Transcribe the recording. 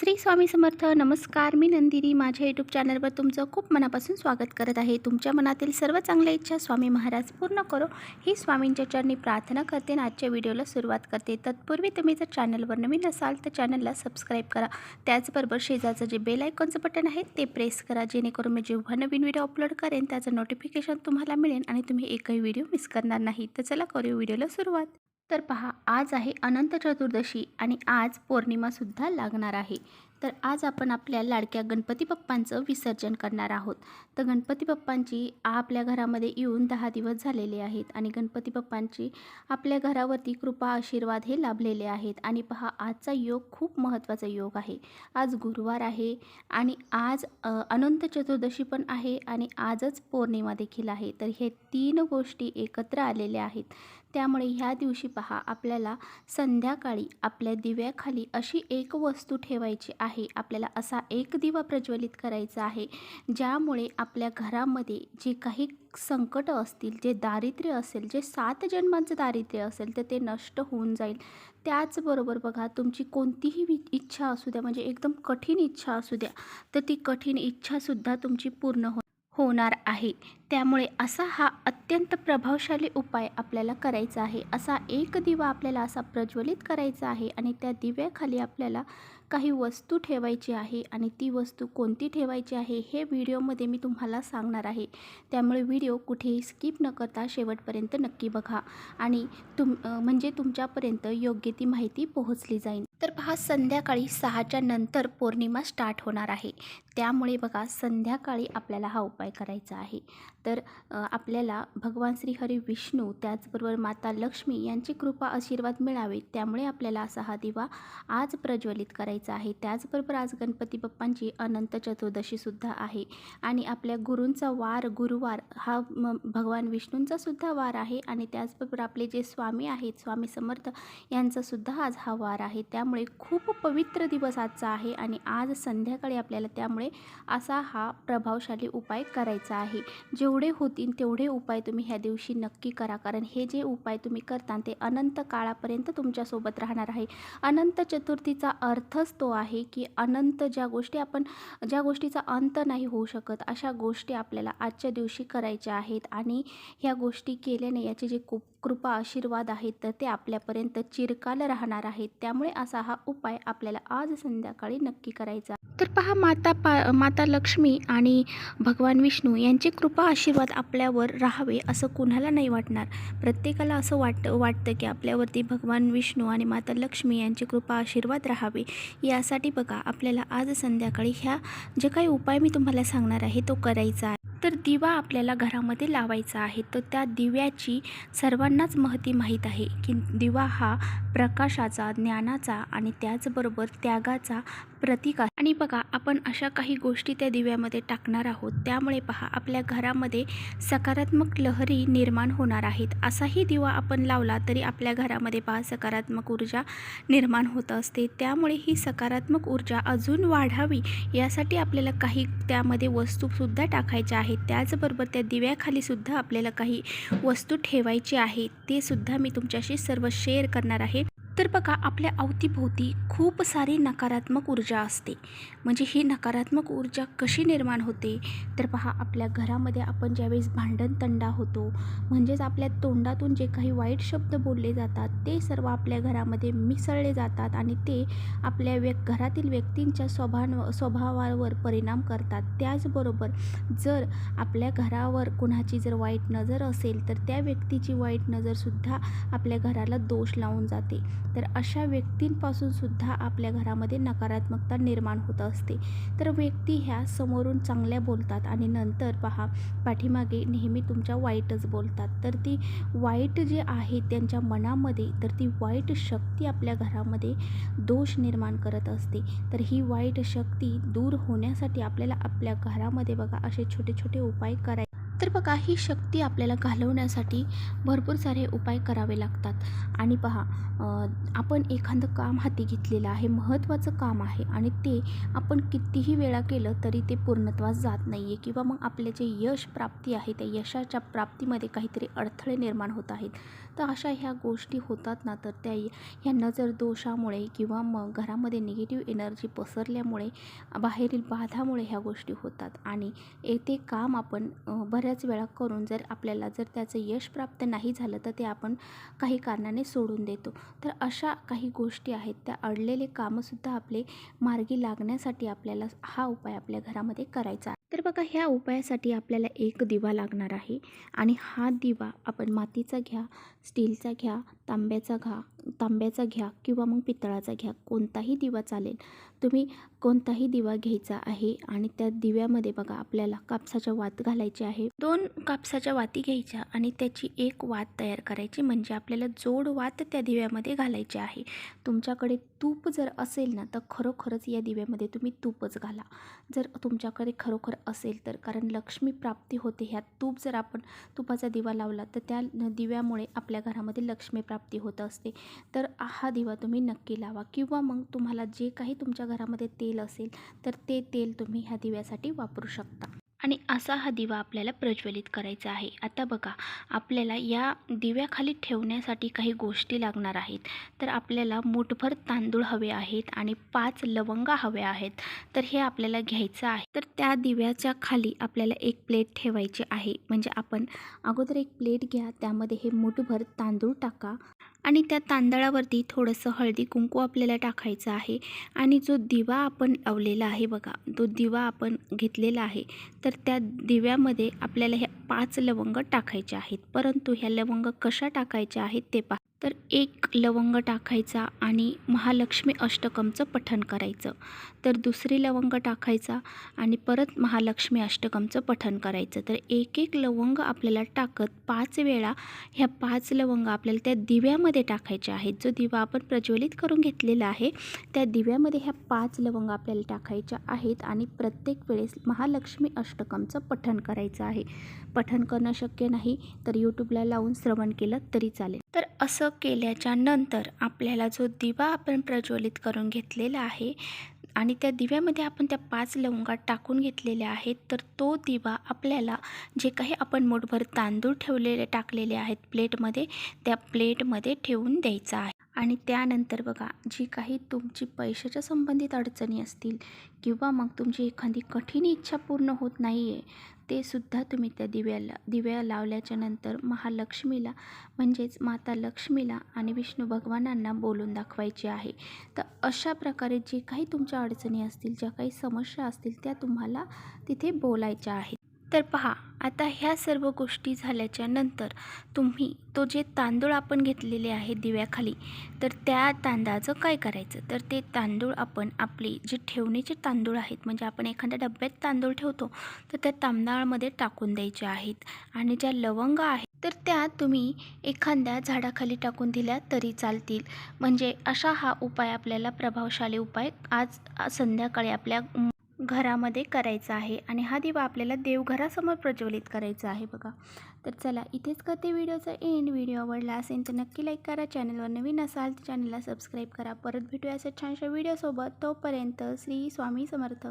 श्री स्वामी समर्थ. नमस्कार, मी नंदिनी. माझ्या यूट्यूब चॅनलवर तुमचं खूप मनापासून स्वागत करत आहे. तुमच्या मनातील सर्व चांगल्या इच्छा स्वामी महाराज पूर्ण करो ही स्वामींच्या चरणी प्रार्थना करते आणि आजच्या व्हिडिओला सुरुवात करते. तत्पूर्वी तुम्ही जर चॅनलवर नवीन असाल तर चॅनलला सबस्क्राईब करा. त्याचबरोबर शेजारचं जे बेल आयकॉनचं बटन आहे ते प्रेस करा, जेणेकरून मी जेव्हा नवीन व्हिडिओ अपलोड करेन त्याचं नोटिफिकेशन तुम्हाला मिळेल आणि तुम्ही एकही व्हिडिओ मिस करणार नाही. तर चला करूया व्हिडिओला सुरुवात. तर पहा, आज आहे अनंत चतुर्दशी आणि आज पौर्णिमासुद्धा लागणार आहे. तर आज आपण आपल्या लाडक्या गणपती बाप्पांचं विसर्जन करणार आहोत. तर गणपती बाप्पांची आपल्या घरामध्ये येऊन 10 दिवस झालेले आहेत आणि गणपती बाप्पांची आपल्या घरावरती कृपा आशीर्वाद हे लाभलेले आहेत. आणि पहा, आजचा योग खूप महत्त्वाचा योग आहे. आज गुरुवार आहे आणि आज अनंत चतुर्दशी पण आहे आणि आजच पौर्णिमा देखील आहे. तर हे 3 गोष्टी एकत्र आलेल्या आहेत. त्यामुळे ह्या दिवशी पहा, आपल्याला संध्याकाळी आपल्या दिव्याखाली अशी एक वस्तू ठेवायची आहे. आपल्याला असा एक दिवा प्रज्वलित करायचा आहे, ज्यामुळे आपल्या घरामध्ये जे काही संकट असतील, जे दारिद्र्य असेल, जे 7 जन्मांचं दारिद्र्य असेल तर ते नष्ट होऊन जाईल. त्याचबरोबर बघा, तुमची कोणतीही इच्छा असू द्या, म्हणजे एकदम कठीण इच्छा असू द्या, तर ती कठीण इच्छासुद्धा तुमची पूर्ण होणार आहे. त्यामुळे असा हा अत्यंत प्रभावशाली उपाय आपल्याला करायचा आहे. असा एक दिवा आपल्याला असा प्रज्वलित करायचा आहे आणि त्या दिव्याखाली आपल्याला काही वस्तू ठेवायची आहे आणि ती वस्तू कोणती ठेवायची आहे हे व्हिडिओमध्ये मी तुम्हाला सांगणार आहे. त्यामुळे व्हिडिओ कुठेही स्किप न करता शेवटपर्यंत नक्की बघा आणि म्हणजे तुमच्यापर्यंत योग्य ती माहिती पोहोचली जाईल. तर पहा, संध्याकाळी 6च्या नंतर पौर्णिमा स्टार्ट होणार आहे. त्यामुळे बघा, संध्याकाळी आपल्याला हा उपाय करायचा आहे. तर आपल्याला भगवान श्री हरी विष्णू त्याचबरोबर माता लक्ष्मी यांची कृपा आशीर्वाद मिळावे, त्यामुळे आपल्याला असा हा दिवा आज प्रज्वलित करायचा आहे. त्याचबरोबर आज गणपती बाप्पांची अनंत चतुर्दशीसुद्धा आहे आणि आपल्या गुरूंचा वार गुरुवार हा भगवान विष्णूंचा सुद्धा वार आहे आणि त्याचबरोबर आपले जे स्वामी आहेत स्वामी समर्थ यांचासुद्धा आज हा वार आहे. त्यामुळे खूप पवित्र दिवस आजचा आहे आणि आज संध्याकाळी आपल्याला त्यामुळे असा हा प्रभावशाली उपाय करायचा आहे. जेवढे होतील तेवढे उपाय तुम्ही ह्या दिवशी नक्की करा, कारण हे जे उपाय तुम्ही करता ते अनंत काळापर्यंत तुमच्यासोबत राहणार आहे. अनंत चतुर्थीचा अर्थच तो आहे की अनंत ज्या गोष्टीचा अंत नाही होऊ शकत अशा गोष्टी आपल्याला आजच्या दिवशी करायच्या आहेत आणि ह्या गोष्टी केल्याने याचे जे कृपा आशीर्वाद आहेत तर ते आपल्यापर्यंत चिरकाल राहणार आहेत. त्यामुळे असा हा उपाय आपल्याला आज संध्याकाळी नक्की करायचा. तर पहा, माता लक्ष्मी आणि भगवान विष्णू यांची कृपा आशीर्वाद आपल्यावर राहावे असं कुणाला नाही वाटणार. प्रत्येकाला असं वाटतं की आपल्यावरती भगवान विष्णू आणि माता लक्ष्मी यांची कृपा आशीर्वाद राहावे. यासाठी बघा, आपल्याला आज संध्याकाळी ह्या जे काही उपाय मी तुम्हाला सांगणार आहे तो करायचा आहे. तर दिवा आपल्याला घरामध्ये लावायचा आहे. तर त्या दिव्याची सर्वांनाच महती माहीत आहे की दिवा हा प्रकाशाचा, ज्ञानाचा आणि त्याचबरोबर त्यागाचा प्रतीक आहे. आणि बघा, आपण अशा काही गोष्टी त्या दिव्यामध्ये टाकणार आहोत. त्यामुळे पहा, आपल्या घरामध्ये सकारात्मक लहरी निर्माण होणार आहेत. असाही दिवा आपण लावला तरी आपल्या घरामध्ये पहा सकारात्मक ऊर्जा निर्माण होत असते. त्यामुळे ही सकारात्मक ऊर्जा अजून वाढावी यासाठी आपल्याला काही त्यामध्ये वस्तूसुद्धा टाकायच्या आहेत. त्याचबरोबर त्या दिव्याखाली सुद्धा आपल्याला काही वस्तू ठेवायची आहे. ते सुद्धा मी तुमच्याशी सर्व शेअर करणार आहे. तर बघा, आपल्या अवतीभोवती खूप सारी नकारात्मक ऊर्जा असते. म्हणजे ही नकारात्मक ऊर्जा कशी निर्माण होते तर पहा, आपल्या घरामध्ये आपण ज्यावेळेस भांडणतंडा होतो, म्हणजेच आपल्या तोंडातून जे काही वाईट शब्द बोलले जातात ते सर्व आपल्या घरामध्ये मिसळले जातात आणि ते आपल्या घरातील व्यक्तींच्या स्वभावावर परिणाम करतात. त्याचबरोबर जर आपल्या घरावर कुणाची जर वाईट नजर असेल तर त्या व्यक्तीची वाईट नजरसुद्धा आपल्या घराला दोष लावून जाते. तर अशा व्यक्तींपासून सुद्धा आपल्या घरामध्ये नकारात्मकता निर्माण होत असते. तर व्यक्ती ह्या समोरून चांगल्या बोलतात आणि नंतर पहा, पाठीमागे नेहमी तुमच्या वाईटच बोलतात. तर ती वाईट जे आहे त्यांच्या मनामध्ये, तर ती वाईट शक्ती आपल्या घरामध्ये दोष निर्माण करत असते. तर ही वाईट शक्ती दूर होण्यासाठी आपल्याला आपल्या घरामध्ये बघा असे छोटे छोटे उपाय करायचे. तर बघा, ही शक्ती आपल्याला घालवण्यासाठी भरपूर सारे उपाय करावे लागतात. आणि पहा, आपण एखादं काम हाती घेतलेलं आहे, महत्त्वाचं काम आहे आणि ते आपण कितीही वेळा केलं तरी ते पूर्णत्वास जात नाही आहे किंवा मग आपले जे यश प्राप्ती आहे त्या यशाच्या प्राप्तीमध्ये काहीतरी अडथळे निर्माण होत आहेत. तर अशा ह्या गोष्टी होतात ना, तर त्या ह्या नजर दोषामुळे किंवा मग घरामध्ये निगेटिव्ह एनर्जी पसरल्यामुळे, बाहेरील बाधामुळे ह्या गोष्टी होतात. आणि ते काम आपण बऱ्याच वेळा करून जर आपल्याला जर त्याचं यश प्राप्त नाही झालं, तर ते आपण काही कारणाने सोडून देतो. तर अशा काही गोष्टी आहेत, त्या अडलेले कामंसुद्धा आपले मार्गी लागण्यासाठी आपल्याला हा उपाय आपल्या घरामध्ये करायचा आहे. तर बघा, ह्या उपायासाठी आपल्याला एक दिवा लागणार आहे. आणि हा दिवा आपण मातीचा घ्या, स्टीलचा घ्या, तांब्याचा घ्या किंवा मग पितळाचा घ्या, कोणताही दिवा चालेल. तुम्ही कोणताही दिवा घ्यायचा आहे. आणि त्या दिव्यामध्ये बघा, आपल्याला कापसाच्या वात घालायची आहे. 2 कापसाच्या वाती घ्यायच्या आणि त्याची एक वात तयार करायची, म्हणजे आपल्याला जोड वात त्या दिव्यामध्ये घालायची आहे. तुमच्याकडे तूप जर असेल ना, तर खरोखरच या दिव्यामध्ये तुम्ही तूपच घाला. जर तुमच्याकडे खरोखर असेल तर, कारण लक्ष्मी प्राप्ती होते ह्यात. जर आपण तुपाचा दिवा लावला, तर त्या दिव्यामुळे आपल्या घरामध्ये लक्ष्मी प्राप्ती होत असते. तर हा दिवा तुम्ही नक्की लावा. किंवा मग तुम्हाला जे काही तुमच्या घरामध्ये तेल असेल, तर ते तेल तुम्ही ह्या दिव्यासाठी वापरू शकता. आणि असा हा दिवा आपल्याला प्रज्वलित करायचा आहे. आता बघा, आपल्याला या दिव्याखाली ठेवण्यासाठी काही गोष्टी लागणार आहेत. तर आपल्याला मूठभर तांदूळ हवे आहेत आणि 5 लवंगा हव्या आहेत. तर हे आपल्याला घ्यायचं आहे. तर त्या दिव्याच्या खाली आपल्याला एक प्लेट ठेवायची आहे. म्हणजे आपण अगोदर एक प्लेट घ्या, त्यामध्ये हे मूठभर तांदूळ टाका आणि त्या तांदळावरती थोडंसं हळदी कुंकू आपल्याला टाकायचं आहे. आणि जो दिवा आपण लावलेला आहे बघा, तो दिवा आपण घेतलेला आहे, तर त्या दिव्यामध्ये आपल्याला ह्या 5 लवंग टाकायचे आहेत. परंतु ह्या लवंग कशा टाकायच्या आहेत ते पहा. तर एक लवंग टाकायचा आणि महालक्ष्मी अष्टकमचं पठण करायचं. तर दुसरी लवंग टाकायचा आणि परत महालक्ष्मी अष्टकमचं पठण करायचं. तर एक एक लवंग आपल्याला टाकत 5 वेळा ह्या 5 लवंग आपल्याला त्या दिव्यामध्ये टाकायच्या आहेत. जो दिवा आपण प्रज्वलित करून घेतलेला आहे, त्या दिव्यामध्ये ह्या 5 लवंग आपल्याला टाकायच्या आहेत. आणि प्रत्येक वेळेस महालक्ष्मी अष्टकमचं पठण करायचं आहे. पठण करणं शक्य नाही तर यूट्यूबला लावून श्रवण केलं तरी चालेल. तर असं केल्याच्या नंतर आपल्याला जो दिवा आपण प्रज्वलित करून घेतलेला आहे आणि त्या दिव्यामध्ये आपण त्या 5 लवंगा टाकून घेतलेल्या आहेत, तर तो दिवा आपल्याला जे काही आपण मूठभर तांदूळ टाकलेले आहेत प्लेटमध्ये, त्या प्लेटमध्ये ठेवून द्यायचा आहे. आणि त्यानंतर बघा, जी काही तुमची पैशाच्या संबंधित अडचणी असतील किंवा मग तुमची एखादी कठीण इच्छा पूर्ण होत नाही आहे, ते सुद्धा तुम्ही त्या दिव्या लावल्याच्या नंतर महालक्ष्मीला, म्हणजेच माता लक्ष्मीला आणि विष्णू भगवानांना बोलून दाखवायची आहे. तर अशा प्रकारे जे काही तुमच्या अडचणी असतील, ज्या काही समस्या असतील, त्या तुम्हाला तिथे बोलायच्या आहेत. तर पहा, आता ह्या सर्व गोष्टी झाल्याच्या नंतर तुम्ही तो जे तांदूळ आपण घेतलेले आहे दिव्याखाली, तर त्या तांदळाचं काय करायचं, तर ते तांदूळ आपण आपले जे ठेवणीचे तांदूळ आहेत, म्हणजे आपण एखाद्या डब्यात तांदूळ ठेवतो, तर त्या तांदळामध्ये टाकून द्यायचे आहेत. आणि ज्या लवंगा आहेत, तर त्या तुम्ही एखाद्या झाडाखाली टाकून दिल्या तरी चालतील. म्हणजे अशा हा उपाय आपल्याला, प्रभावशाली उपाय, आज संध्याकाळी आपल्या घरामध्ये करायचा आहे. आणि हा दिवा आपल्याला देवघरासमोर प्रज्वलित करायचा आहे बघा. तर चला, इथेच करते व्हिडिओचा एंड. व्हिडिओ आवडला असेल तर नक्की लाईक करा. चॅनलवर नवीन असाल तर चॅनलला सबस्क्राईब करा. परत भेटूया अशा छानशा व्हिडिओसोबत. तोपर्यंत श्री स्वामी समर्थ.